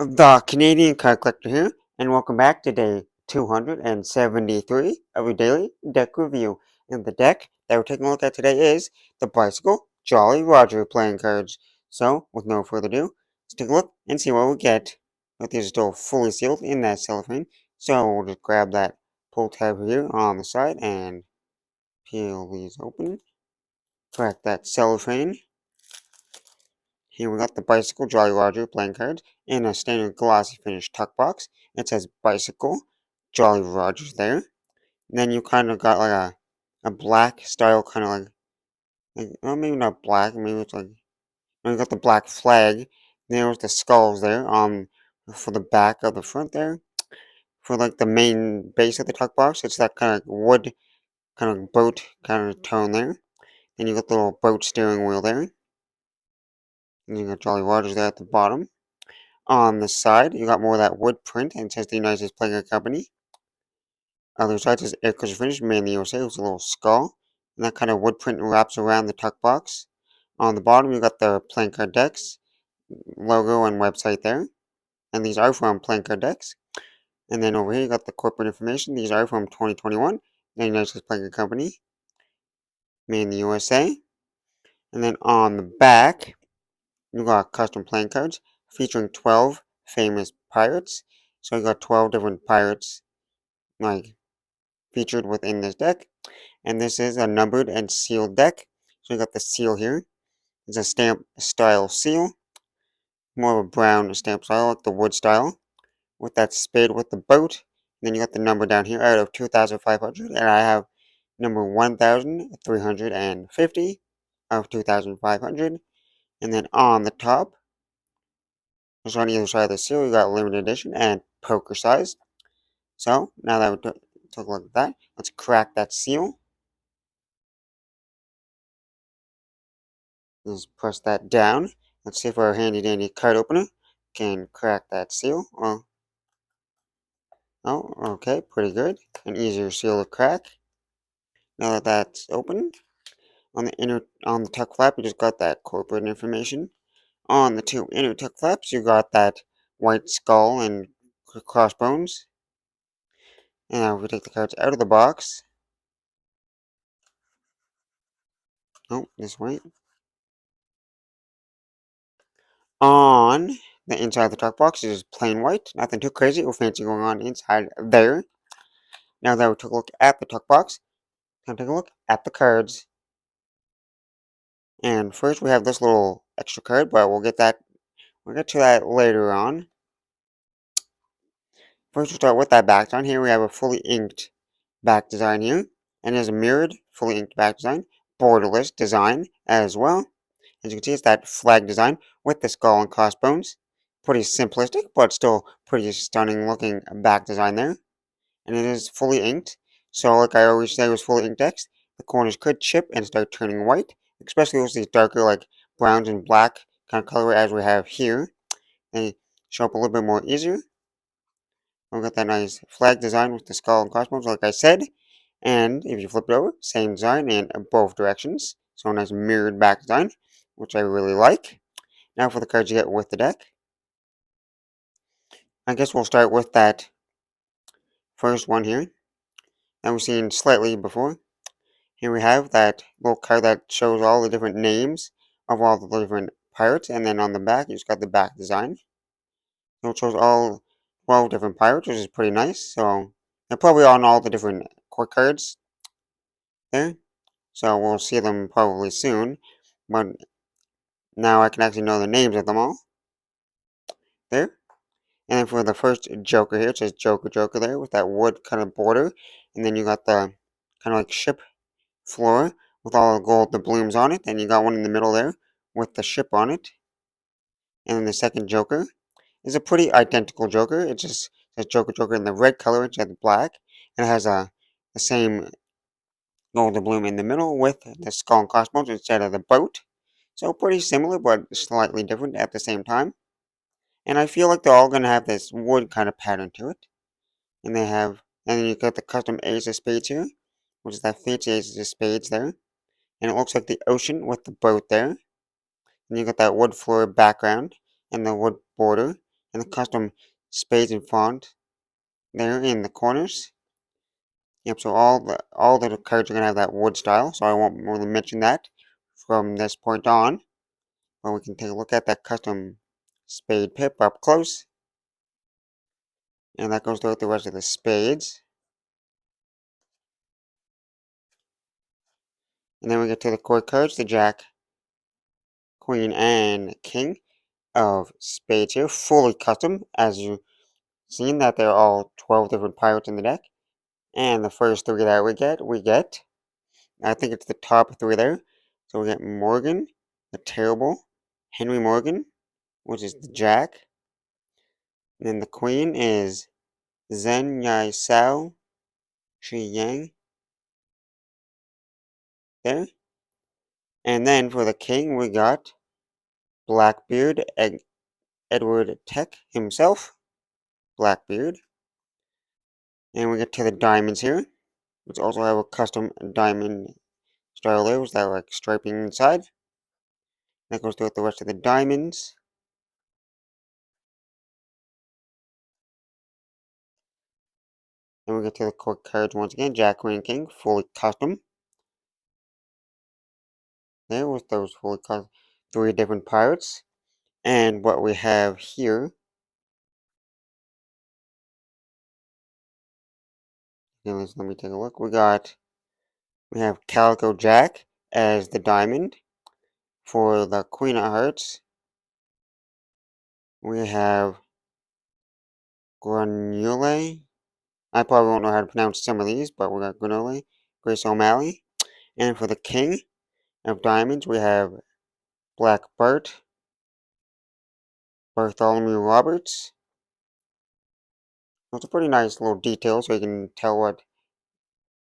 The Canadian Card Collector here, and welcome back to day 273 of your daily deck review. And the deck that we're taking a look at today is the Bicycle Jolly Roger playing cards. So, with no further ado, let's take a look and see what we get. But these are still fully sealed in that cellophane, so we'll just grab that pull tab here on the side and peel these open. Crack that cellophane. Here we got the Bicycle Jolly Roger playing cards in a standard glossy finish tuck box. It says Bicycle Jolly Rogers there. And then you kind of got like a black style, kind of like well, maybe not black, maybe it's like, you got the black flag. There's the skulls there for the back of the front there. For like the main base of the tuck box, it's that kind of wood, kind of boat kind of tone there. Then you got the little boat steering wheel there. And you got Jolly Rogers there at the bottom. On the side, you got more of that wood print, and it says the United States Playing Company. Other side says Air Cushion Finish, made in the USA, with a little skull. And that kind of wood print wraps around the tuck box. On the bottom, you got the Playing Card Decks logo and website there. And these are from Playing Card Decks. And then over here, you got the corporate information. These are from 2021, the United States Playing Company, made in the USA. And then on the back, you got custom playing cards featuring 12 famous pirates. So you got 12 different pirates like featured within this deck. And this is a numbered and sealed deck. So you got the seal here. It's a stamp style seal. More of a brown stamp style, like the wood style. With that spade with the boat. And then you got the number down here out of 2,500. And I have number 1,350 of 2,500. And then on the top, so on either side of the seal, you got limited edition and poker size. So now that we took a look at that, let's crack that seal. Just press that down. Let's see if our handy dandy card opener can crack that seal. Oh, okay, pretty good. An easier seal to crack. Now that that's open, on the tuck flap, you just got that corporate information. On the two inner tuck flaps, you got that white skull and crossbones. And now if we take the cards out of the box, oh, this way. On the inside of the tuck box is plain white, nothing too crazy or fancy going on inside there. Now that we took a look at the tuck box, time to take a look at the cards. And first we have this little extra card, but we'll get to that later on. First we'll start with that back design. Here we have a fully inked back design here, and there's a mirrored, fully inked back design, borderless design as well. As you can see, it's that flag design with the skull and crossbones. Pretty simplistic, but still pretty stunning looking back design there. And it is fully inked. So like I always say with fully inked decks, the corners could chip and start turning white, especially with these darker like browns and black kind of color as we have here. They show up a little bit more easier. We've got that nice flag design with the skull and crossbones, like I said. And if you flip it over, same design in both directions. So a nice mirrored back design, which I really like. Now for the cards you get with the deck. I guess we'll start with that first one here that we've seen slightly before. Here we have that little card that shows all the different names of all the different pirates, and then on the back, you just got the back design. So it shows all 12 different pirates, which is pretty nice. So they're probably on all the different core cards there. So we'll see them probably soon. But now I can actually know the names of them all. There. And then for the first Joker here, it says Joker Joker there with that wood kind of border. And then you got the kind of like ship floor with all the gold doubloons on it. And you got one in the middle there with the ship on it. And then the second Joker is a pretty identical Joker. It just says Joker Joker in the red color instead of black. And it has the same gold doubloon in the middle with the skull and crossbones instead of the boat. So pretty similar but slightly different at the same time. And I feel like they're all going to have this wood kind of pattern to it. And then you got the custom Ace of Spades here, which is that fancy Ace of Spades there. And it looks like the ocean with the boat there. And you got that wood floor background and the wood border. and the custom spades and font there in the corners. Yep, so all the cards are gonna have that wood style, so I won't really mention that from this point on. But we can take a look at that custom spade pip up close. And that goes throughout the rest of the spades. And then we get to the core cards, the Jack, Queen, and King of spades here, fully custom, as you've seen that they're all 12 different pirates in the deck. And the first three that we get, I think it's the top three there. So we get Morgan, the Terrible, Henry Morgan, which is the Jack. And then the Queen is Zhen Yai Sao Shi Yang there. And then for the King, we got Blackbeard, Edward Tech himself, Blackbeard. And we get to the diamonds here, which also have a custom diamond style there, with that like striping inside. That goes throughout the rest of the diamonds. Then we get to the core cards once again, Jack, Queen, King, fully custom. There with those fully custom, three different pirates. And what we have here, let me take a look. We have Calico Jack as the diamond. For the Queen of Hearts, we have Granule. I probably won't know how to pronounce some of these, but we got Granule, Grace O'Malley. And for the King of Diamonds, we have Black Bart, Bartholomew Roberts. It's a pretty nice little detail so you can tell what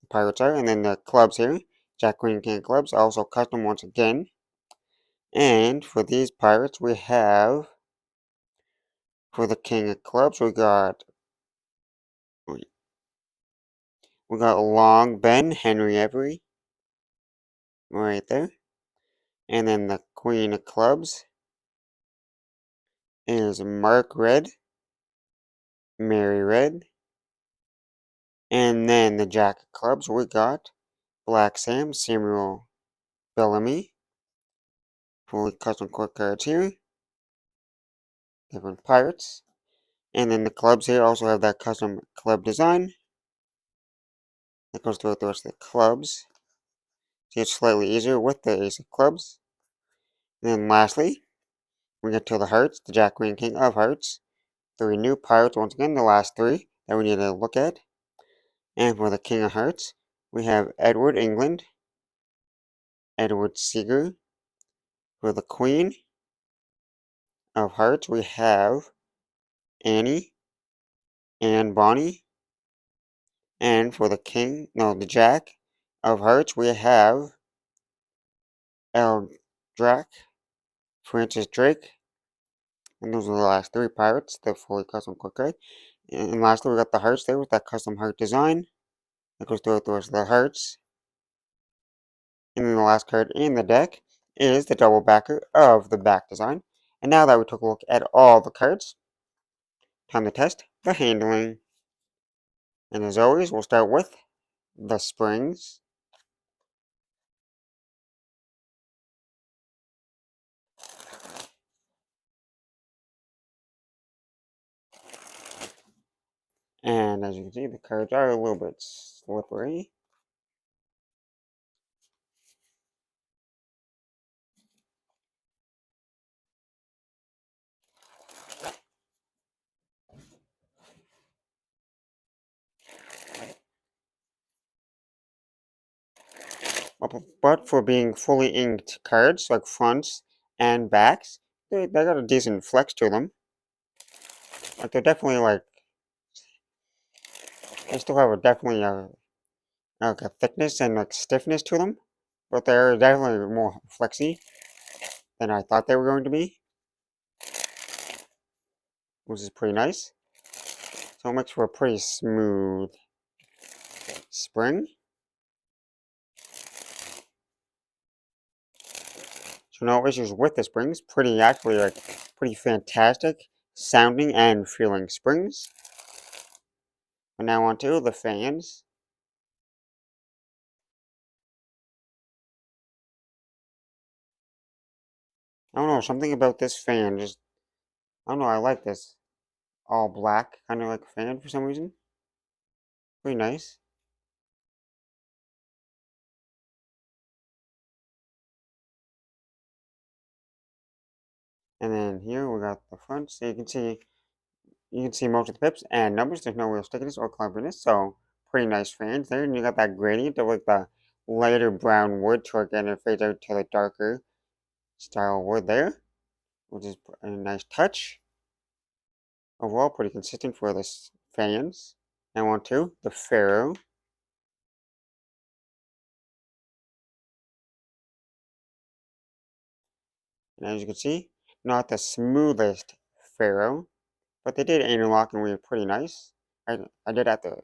the pirates are. And then the clubs here, Jack, Queen, King clubs, also custom once again. And for these pirates, we have, for the King of Clubs, we got Long Ben, Henry Every, right there. And then the Queen of Clubs is Mark Red, Mary Red. And then the Jack of Clubs, we got Black Sam, Samuel Bellamy. Fully custom core cards here. Different pirates. And then the clubs here also have that custom club design. That goes throughout the rest of the clubs. See, it's slightly easier with the Ace of Clubs. And then lastly, we get to the Hearts, the Jack, Queen, King of Hearts. Three new pirates, once again, the last three that we need to look at. And for the King of Hearts, we have Edward England, Edward Seeger. For the Queen of Hearts, we have Anne Bonny. And for the the Jack of Hearts, we have Eldrac, Francis Drake. And those are the last three pirates, the fully custom core card. And lastly, we got the hearts there with that custom heart design. That goes throughout the rest of the hearts. And then the last card in the deck is the double backer of the back design. And now that we took a look at all the cards, time to test the handling. And as always, we'll start with the springs. And as you can see, the cards are a little bit slippery. But for being fully inked cards, like fronts and backs, they got a decent flex to them. Like they're definitely like, they still have definitely like a thickness and like stiffness to them, but they're definitely more flexy than I thought they were going to be, which is pretty nice. So it makes for a pretty smooth spring. So no issues with the springs. Pretty actually like pretty fantastic. sounding and feeling springs. And now onto the fans. I don't know, something about this fan just, I don't know, I like this. All black, kind of like a fan for some reason. Pretty nice. And then here we got the front, so you can see most of the pips and numbers. There's no real stickiness or clumpiness, so pretty nice fans there. And you got that gradient of like the lighter brown wood to again it fades out to the darker style wood there, which is a nice touch. Overall, pretty consistent for the fans. Now on to the Pharaoh. And as you can see, not the smoothest Pharaoh, but they did interlock and were pretty nice. I did have to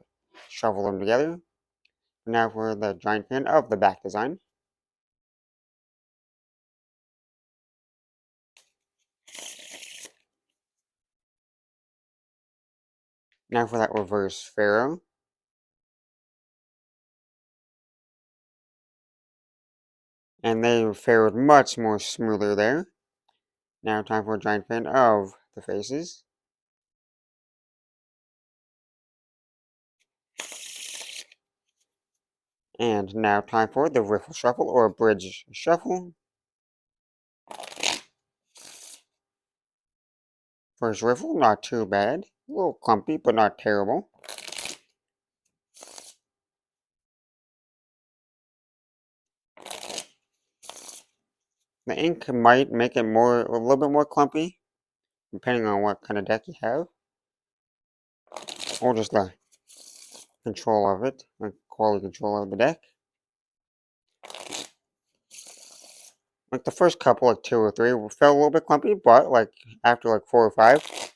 shovel them together. Now for the giant fan of the back design. Now for that reverse Pharaoh. And they fared much more smoother there. Now time for a giant fan of the faces. And now time for the riffle shuffle or bridge shuffle. First riffle, not too bad. A little clumpy, but not terrible. The ink might make it a little bit more clumpy, depending on what kind of deck you have. Or just the control of it, the quality control of the deck. Like the first couple, like 2 or 3, felt a little bit clumpy, but like after like 4 or 5,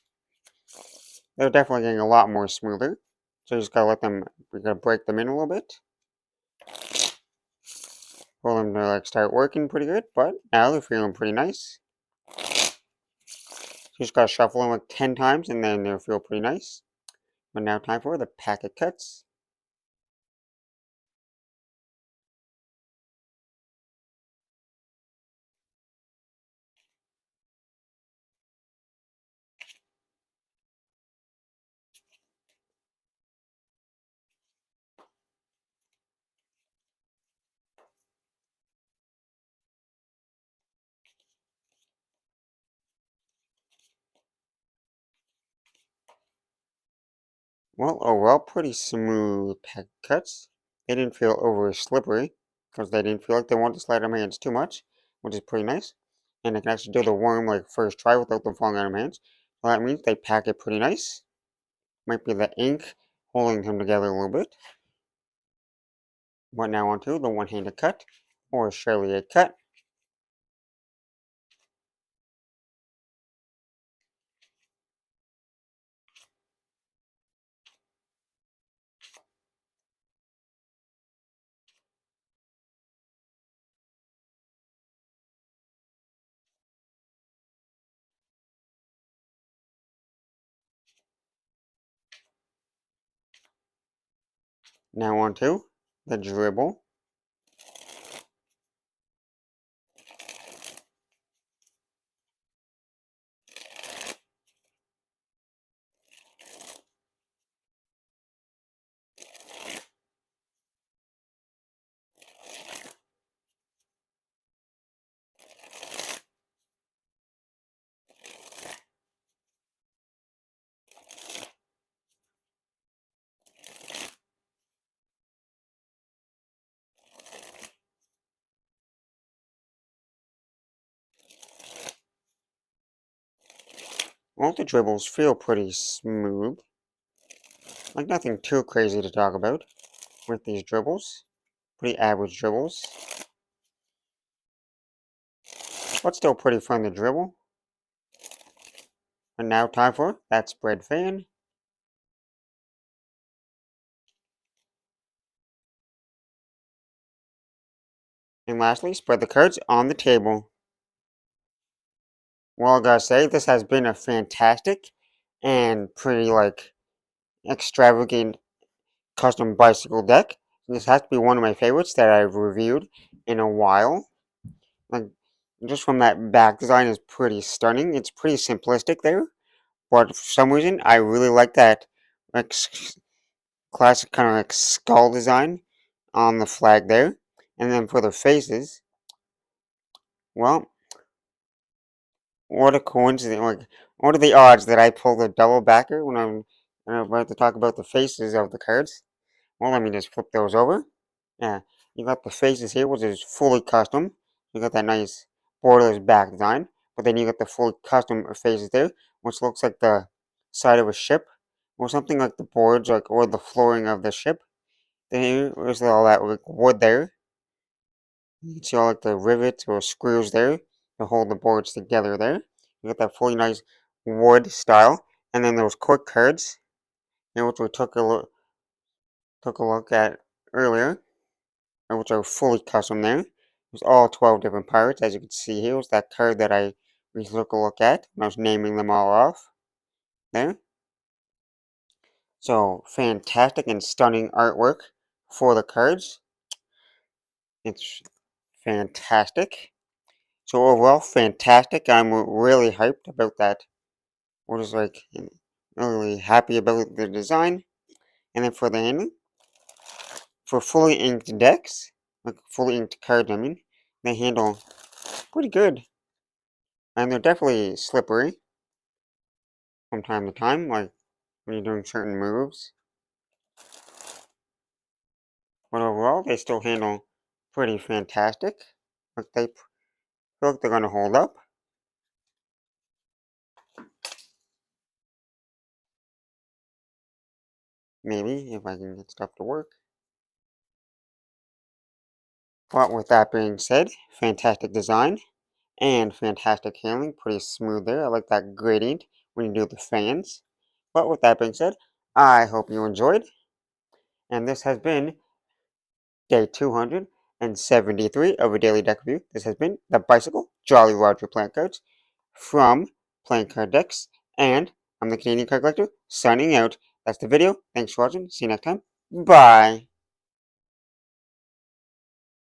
they're definitely getting a lot more smoother. So you just gotta we gotta break them in a little bit. For them to like start working pretty good, but now they're feeling pretty nice. You just gotta shuffle them like 10 times and then they'll feel pretty nice. But now time for the packet cuts. Well, overall, pretty smooth packet cuts. They didn't feel over slippery because they didn't feel like they wanted to slide out of my hands too much, which is pretty nice. And I can actually do the worm like first try without them falling out of my hands. So that means they pack it pretty nice. Might be the ink holding them together a little bit. But now onto the one-handed cut or Charlier cut. Now onto the dribble. All the dribbles feel pretty smooth. Like nothing too crazy to talk about with these dribbles. Pretty average dribbles. But still pretty fun to dribble. And now time for that spread fan. And lastly, spread the cards on the table. Well, I gotta say, this has been a fantastic and pretty, like, extravagant custom bicycle deck. This has to be one of my favorites that I've reviewed in a while. Like, just from that back design is pretty stunning. It's pretty simplistic there, but for some reason, I really like that, like, classic kind of like skull design on the flag there. And then for the faces, well, what a coincidence! Like, what are the odds that I pull the double backer when I'm about to talk about the faces of the cards? Well, let me just flip those over. Yeah, you got the faces here, which is fully custom. You got that nice borderless back design, but then you got the fully custom faces there, which looks like the side of a ship, or something like the boards, like or the flooring of the ship. Then here's all that like, wood there. You can see all like the rivets or screws there to hold the boards together there. You got that fully nice wood style, and then those quick cards, which we took a look at earlier, which are fully custom there. There's all 12 different pirates, as you can see here. Was that card that I took a look at when I was naming them all off there. So fantastic and stunning artwork for the cards. It's fantastic. So overall, fantastic. I'm really hyped about that. We're just like really happy about the design. And then for the handling, for fully inked decks, like fully inked cards, I mean, they handle pretty good. And they're definitely slippery from time to time, like when you're doing certain moves. But overall, they still handle pretty fantastic. Like they feel like they're gonna hold up. Maybe if I can get stuff to work. But with that being said, fantastic design and fantastic handling. Pretty smooth there. I like that gradient when you do the fans. But with that being said, I hope you enjoyed. And this has been day 273 of a daily deck review. This has been the Bicycle Jolly Roger playing cards from Playing Card Decks. And I'm the Canadian Card Collector signing out. That's the video. Thanks for watching. See you next time. Bye.